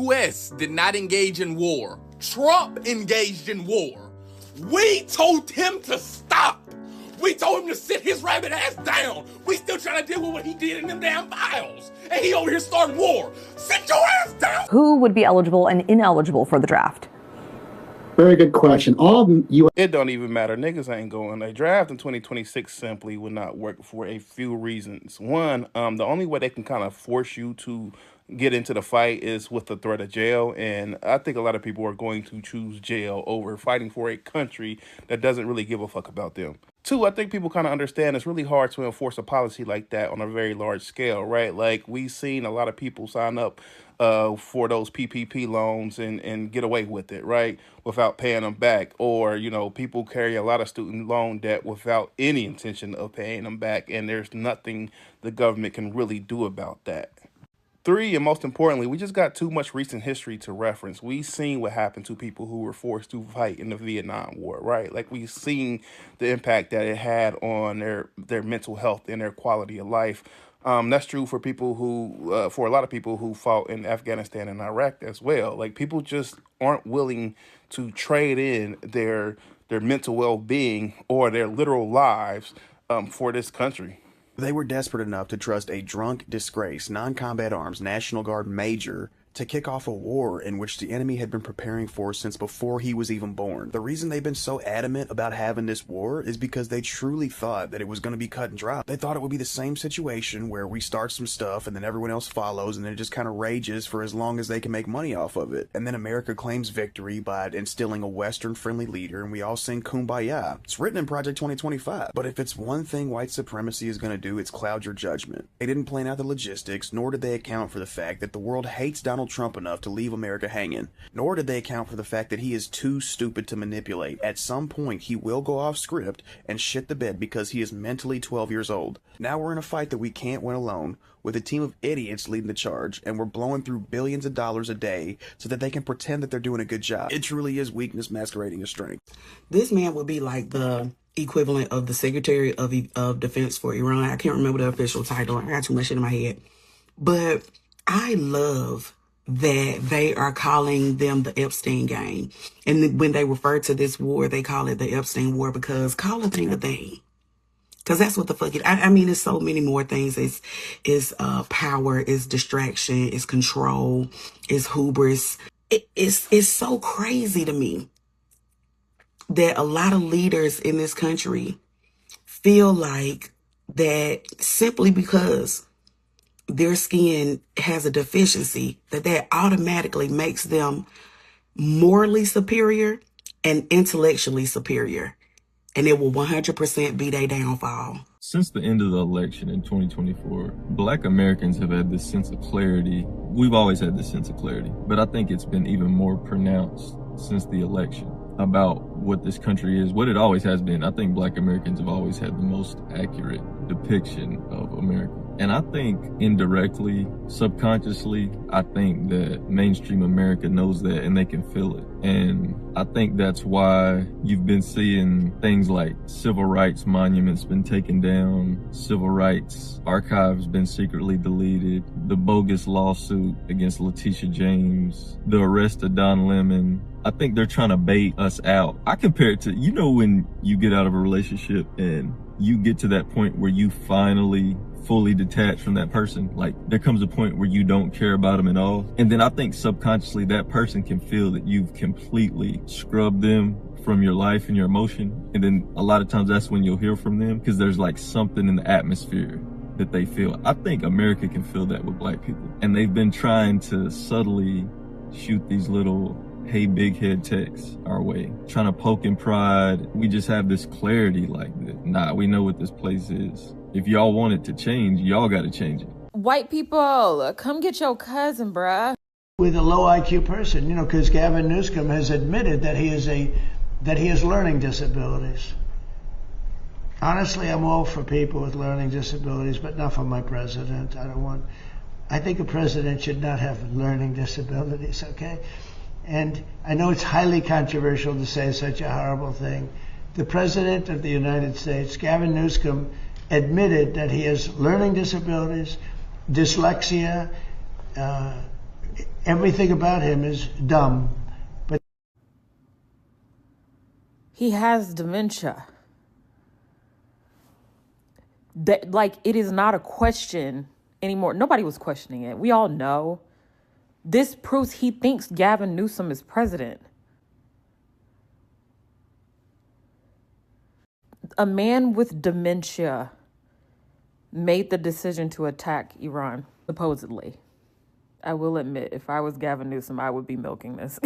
U.S. did not engage in war. Trump engaged in war. We told him to stop. We told him to sit his rabbit ass down. We still trying to deal with what he did in them damn files. And he over here starting war. Sit your ass down. Who would be eligible and ineligible for the draft? Very good question. It don't even matter. Niggas ain't going. A draft in 2026 simply would not work for a few reasons. One, the only way they can kind of force you to get into the fight is with the threat of jail. And I think a lot of people are going to choose jail over fighting for a country that doesn't really give a fuck about them. Two, I think people kind of understand it's really hard to enforce a policy like that on a very large scale, right? Like, we've seen a lot of people sign up for those PPP loans and get away with it, right? Without paying them back. Or, you know, people carry a lot of student loan debt without any intention of paying them back. And there's nothing the government can really do about that. Three, and most importantly, we just got too much recent history to reference. We've seen what happened to people who were forced to fight in the Vietnam War, right? Like, we've seen the impact that it had on their mental health and their quality of life. That's true for people who, for a lot of people who fought in Afghanistan and Iraq as well. Like, people just aren't willing to trade in their mental well-being or their literal lives for this country. They were desperate enough to trust a drunk, disgraced, non-combat arms National Guard major to kick off a war in which the enemy had been preparing for since before he was even born. The reason they've been so adamant about having this war is because they truly thought that it was going to be cut and dry. They thought it would be the same situation where we start some stuff and then everyone else follows and then it just kind of rages for as long as they can make money off of it. And then America claims victory by instilling a Western-friendly leader and we all sing Kumbaya. It's written in Project 2025. But if it's one thing white supremacy is going to do, it's cloud your judgment. They didn't plan out the logistics, nor did they account for the fact that the world hates Donald Trump enough to leave America hanging, nor did they account for the fact that he is too stupid to manipulate. At some point, he will go off script and shit the bed because he is mentally 12 years old. Now we're in a fight that we can't win alone, with a team of idiots leading the charge, and we're blowing through billions of dollars a day so that they can pretend that they're doing a good job. It truly is weakness masquerading as strength. This man would be like the equivalent of the Secretary of Defense for Iran. I can't remember the official title. I got too much shit in my head. But I love that they are calling them the Epstein gang. And when they refer to this war, they call it the Epstein war because call a thing a thing. Because that's what the fuck it, I mean, there's so many more things. It's power, it's distraction, it's control, it's hubris. It's so crazy to me that a lot of leaders in this country feel like that simply because their skin has a deficiency, that automatically makes them morally superior and intellectually superior. And it will 100% be their downfall. Since the end of the election in 2024, Black Americans have had this sense of clarity. We've always had this sense of clarity, but I think it's been even more pronounced since the election about what this country is, what it always has been. I think Black Americans have always had the most accurate depiction of America. And I think indirectly, subconsciously, I think that mainstream America knows that and they can feel it. And I think that's why you've been seeing things like civil rights monuments been taken down, civil rights archives been secretly deleted, the bogus lawsuit against Letitia James, the arrest of Don Lemon. I think they're trying to bait us out. I compare it to, you know, when you get out of a relationship and you get to that point where you finally fully detached from that person. Like, there comes a point where you don't care about them at all. And then I think subconsciously that person can feel that you've completely scrubbed them from your life and your emotion. And then a lot of times that's when you'll hear from them because there's like something in the atmosphere that they feel. I think America can feel that with Black people. And they've been trying to subtly shoot these little hey big head texts our way, trying to poke in pride. We just have this clarity like that. Nah, we know what this place is. If y'all want it to change, y'all got to change it. White people, come get your cousin, bruh. With a low IQ person, you know, because Gavin Newsom has admitted that he has learning disabilities. Honestly, I'm all for people with learning disabilities, but not for my president. I think a president should not have learning disabilities, okay? And I know it's highly controversial to say such a horrible thing. The President of the United States, Gavin Newsom, admitted that he has learning disabilities, dyslexia, everything about him is dumb. But He has dementia. It is not a question anymore. Nobody was questioning it. We all know. This proves he thinks Gavin Newsom is president. A man with dementia made the decision to attack Iran, supposedly. I will admit, if I was Gavin Newsom, I would be milking this.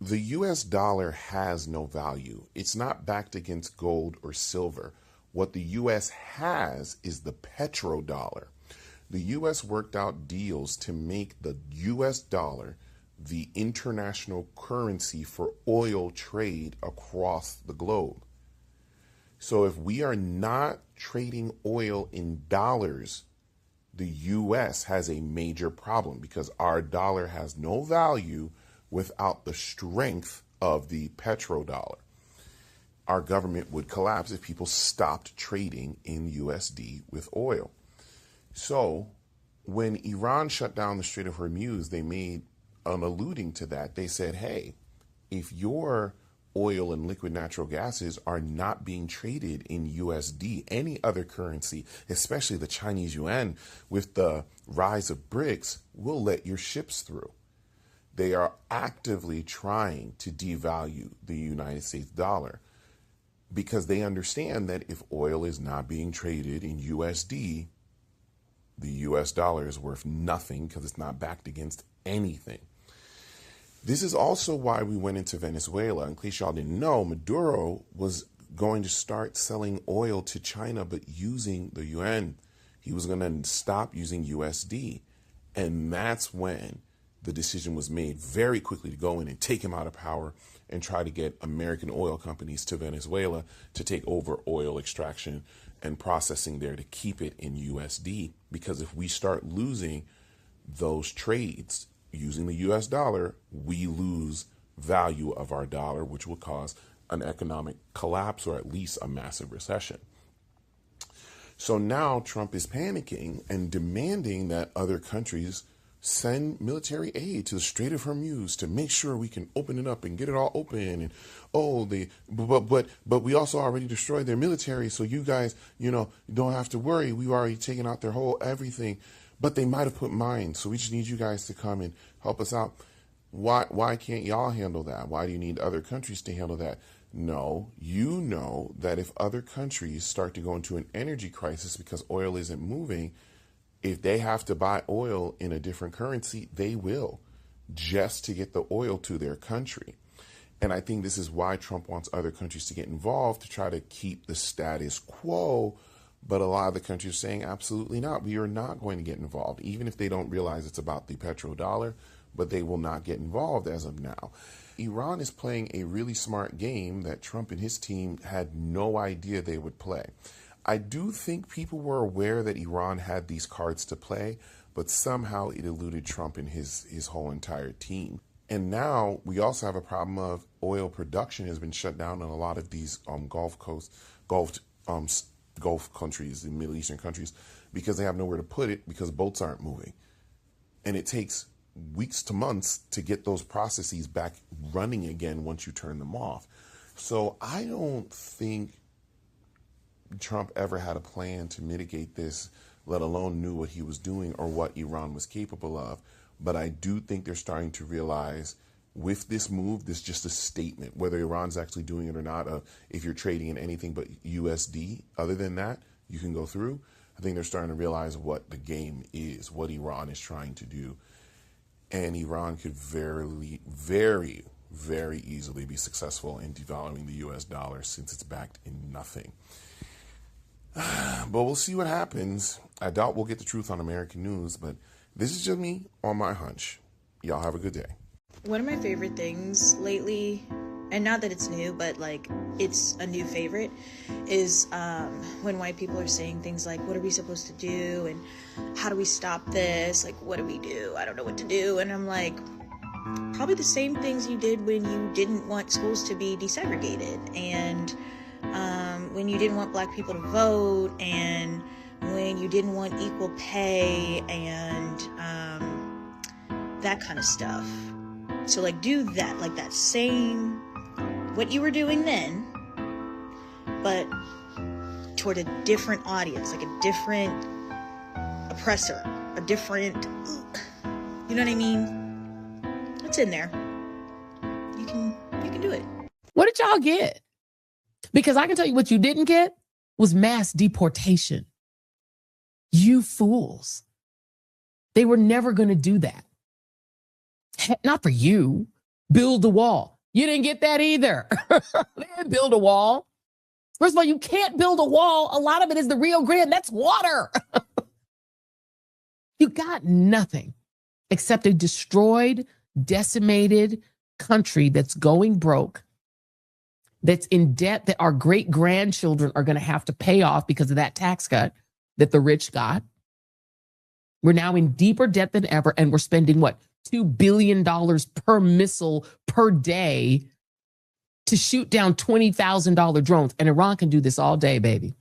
The US dollar has no value. It's not backed against gold or silver. What the US has is the petrodollar. The US worked out deals to make the US dollar the international currency for oil trade across the globe. So if we are not trading oil in dollars, the US has a major problem because our dollar has no value without the strength of the petrodollar. Our government would collapse if people stopped trading in USD with oil. So when Iran shut down the Strait of Hormuz, they made an alluding to that. They said, hey, if your oil and liquid natural gases are not being traded in USD, any other currency, especially the Chinese yuan, with the rise of BRICS, we'll let your ships through. They are actively trying to devalue the United States dollar because they understand that if oil is not being traded in USD, the US dollar is worth nothing because it's not backed against anything. This is also why we went into Venezuela. In case y'all didn't know, Maduro was going to start selling oil to China, but using the yuan. He was going to stop using USD. And that's when the decision was made very quickly to go in and take him out of power and try to get American oil companies to Venezuela to take over oil extraction and processing there to keep it in USD. Because if we start losing those trades using the US dollar, we lose value of our dollar, which will cause an economic collapse or at least a massive recession. So now Trump is panicking and demanding that other countries send military aid to the Strait of Hormuz to make sure we can open it up and get it all open. And but we also already destroyed their military, so you guys, don't have to worry. We've already taken out their whole everything. But they might have put mines, so we just need you guys to come and help us out. Why can't y'all handle that? Why do you need other countries to handle that? No, you know that if other countries start to go into an energy crisis because oil isn't moving, if they have to buy oil in a different currency, they will, just to get the oil to their country. And I think this is why Trump wants other countries to get involved, to try to keep the status quo. But a lot of the countries are saying, absolutely not. We are not going to get involved, even if they don't realize it's about the petrodollar, but they will not get involved as of now. Iran is playing a really smart game that Trump and his team had no idea they would play. I do think people were aware that Iran had these cards to play, but somehow it eluded Trump and his whole entire team. And now we also have a problem of oil production has been shut down in a lot of these Gulf countries, the Middle Eastern countries, because they have nowhere to put it because boats aren't moving. And it takes weeks to months to get those processes back running again once you turn them off. So I don't think Trump ever had a plan to mitigate this, let alone knew what he was doing or what Iran was capable of. But I do think they're starting to realize with this move, this is just a statement, whether Iran's actually doing it or not. If you're trading in anything but USD, other than that, you can go through. I think they're starting to realize what the game is, what Iran is trying to do. And Iran could very, very, very easily be successful in devaluing the US dollar since it's backed in nothing. But we'll see what happens. I doubt we'll get the truth on American news, but this is just me on my hunch. Y'all have a good day. One of my favorite things lately, and not that it's new, but like it's a new favorite, is when white people are saying things like, what are we supposed to do? And how do we stop this? Like, what do we do? I don't know what to do. And I'm like, probably the same things you did when you didn't want schools to be desegregated, and when you didn't want black people to vote, and when you didn't want equal pay, and that kind of stuff. So like do that, like that same, what you were doing then, but toward a different audience, like a different oppressor, a different, you know what I mean? It's in there. You can do it. What did y'all get? Because I can tell you what you didn't get was mass deportation. You fools. They were never going to do that. Not for you. Build a wall. You didn't get that either. They didn't build a wall. First of all, you can't build a wall. A lot of it is the Rio Grande. That's water. You got nothing except a destroyed, decimated country that's going broke, that's in debt that our great-grandchildren are going to have to pay off because of that tax cut that the rich got. We're now in deeper debt than ever, and we're spending, what, $2 billion per missile per day to shoot down $20,000 drones. And Iran can do this all day, baby.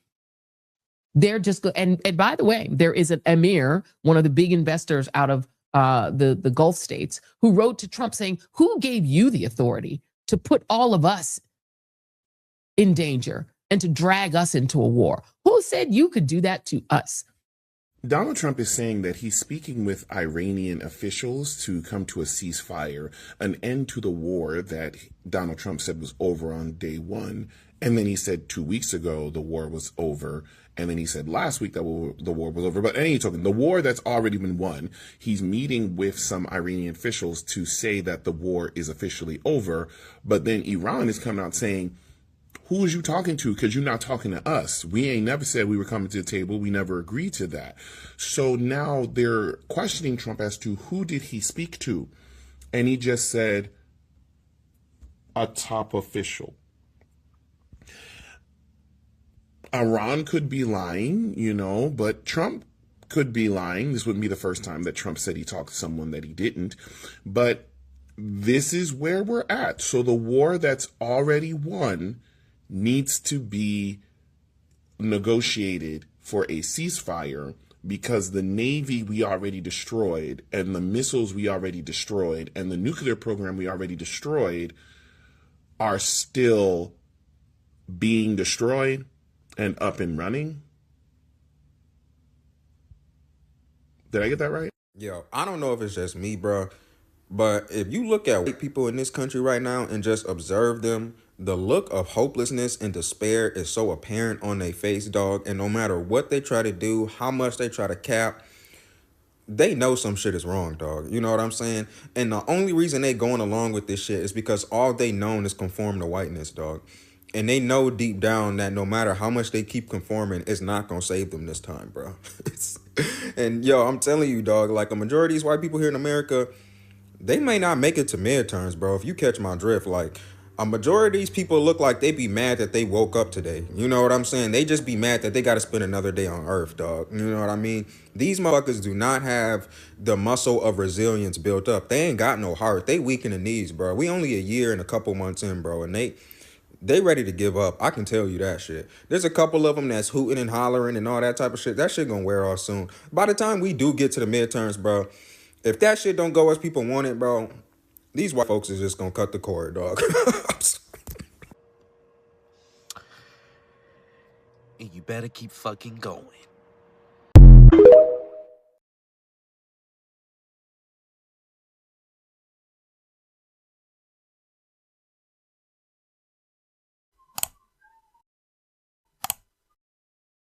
They're just and by the way, there is an emir, one of the big investors out of the Gulf states, who wrote to Trump saying, who gave you the authority to put all of us in danger and to drag us into a war? Who said you could do that to us? Donald Trump is saying that he's speaking with Iranian officials to come to a ceasefire, an end to the war that Donald Trump said was over on day one. And then he said 2 weeks ago the war was over. And then he said last week that the war was over. But any token, the war that's already been won, he's meeting with some Iranian officials to say that the war is officially over. But then Iran is coming out saying, who is you talking to? Because you're not talking to us. We ain't never said we were coming to the table. We never agreed to that. So now they're questioning Trump as to who did he speak to? And he just said, a top official. Iran could be lying, but Trump could be lying. This wouldn't be the first time that Trump said he talked to someone that he didn't. But this is where we're at. So the war that's already won needs to be negotiated for a ceasefire, because the Navy we already destroyed, and the missiles we already destroyed, and the nuclear program we already destroyed are still being destroyed and up and running. Did I get that right? Yo, I don't know if it's just me, bro, but if you look at white people in this country right now and just observe them, the look of hopelessness and despair is so apparent on their face, dog. And no matter what they try to do, how much they try to cap, they know some shit is wrong, dog. You know what I'm saying? And the only reason they going along with this shit is because all they known is conform to whiteness, dog. And they know deep down that no matter how much they keep conforming, it's not going to save them this time, bro. And yo, I'm telling you, dog, like a majority of these white people here in America, they may not make it to midterms, bro. If you catch my drift, like a majority of these people look like they be mad that they woke up today. You know what I'm saying? They just be mad that they got to spend another day on Earth, dog. You know what I mean? These motherfuckers do not have the muscle of resilience built up. They ain't got no heart. They weak in the knees, bro. We only a year and a couple months in, bro. And they ready to give up. I can tell you that shit. There's a couple of them that's hooting and hollering and all that type of shit. That shit gonna wear off soon. By the time we do get to the midterms, bro, if that shit don't go as people want it, bro, these white folks is just gonna cut the cord, dog. And you better keep fucking going.